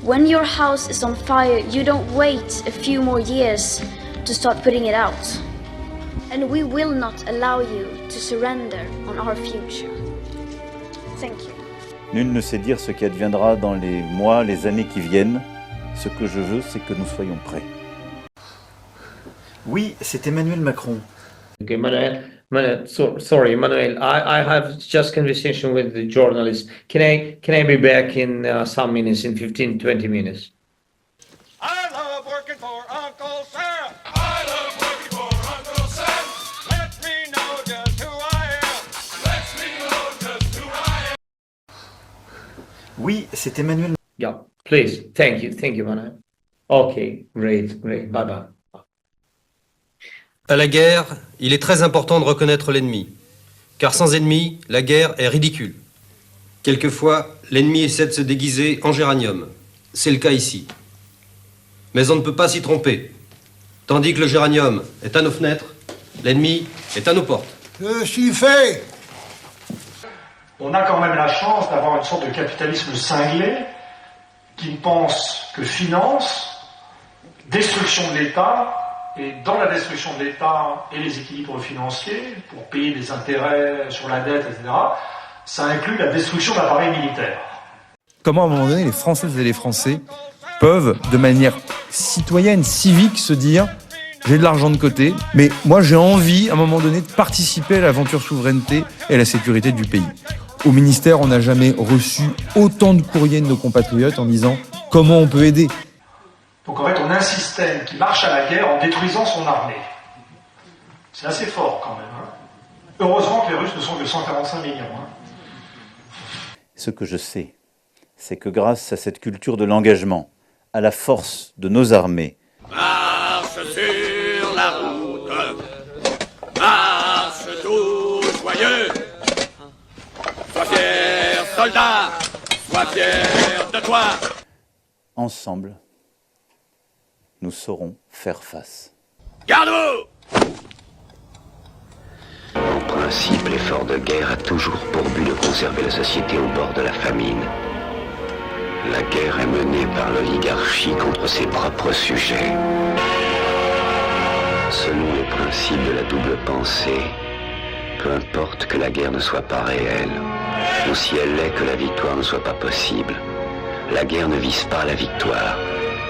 When your house is on fire, you don't wait a few more years to start putting it out. And we will not allow you to surrender on our future. Thank you. Nul ne sait dire ce qui adviendra dans les mois, les années qui viennent. Ce que je veux, c'est que nous soyons prêts. Oui, c'est Emmanuel Macron. Okay, sorry, Manuel. I have just conversation with the journalist. Can I be back in some minutes, in 15-20 minutes? I love working for Uncle Sam. I love working for Uncle Sam. Let me know just who I am. Let me know just who I am. Oui, c'est Emmanuel. Yeah, please. Thank you, Manuel. Okay, great. Bye-bye. À la guerre, il est très important de reconnaître l'ennemi. Car sans ennemi, la guerre est ridicule. Quelquefois, l'ennemi essaie de se déguiser en géranium. C'est le cas ici. Mais on ne peut pas s'y tromper. Tandis que le géranium est à nos fenêtres, l'ennemi est à nos portes. Je suis fait. On a quand même la chance d'avoir une sorte de capitalisme cinglé qui ne pense que finance, destruction de l'État, et dans la destruction de l'État et les équilibres financiers, pour payer des intérêts sur la dette, etc., ça inclut la destruction de l'appareil militaire. Comment à un moment donné les Françaises et les Français peuvent, de manière citoyenne, civique, se dire « j'ai de l'argent de côté, mais moi j'ai envie à un moment donné de participer à l'aventure souveraineté et à la sécurité du pays ». Au ministère, on n'a jamais reçu autant de courriers de nos compatriotes en disant « comment on peut aider ?» Donc en fait, on a un système qui marche à la guerre en détruisant son armée. C'est assez fort quand même. Hein. Heureusement que les Russes ne sont que 145 millions. Hein. Ce que je sais, c'est que grâce à cette culture de l'engagement, à la force de nos armées, Marche sur la route. Marche tout joyeux. Sois fier, soldat. Sois fier de toi. ensemble, nous saurons faire face. Garde-vous! En principe, l'effort de guerre a toujours pour but de conserver la société au bord de la famine. La guerre est menée par l'oligarchie contre ses propres sujets. Selon les principes de la double pensée, peu importe que la guerre ne soit pas réelle, ou si elle l'est, que la victoire ne soit pas possible. La guerre ne vise pas la victoire,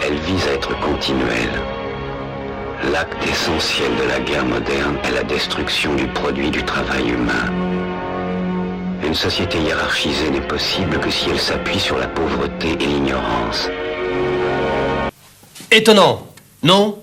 elle vise à être continuelle. L'acte essentiel de la guerre moderne est la destruction du produit du travail humain. Une société hiérarchisée n'est possible que si elle s'appuie sur la pauvreté et l'ignorance. Étonnant, non ?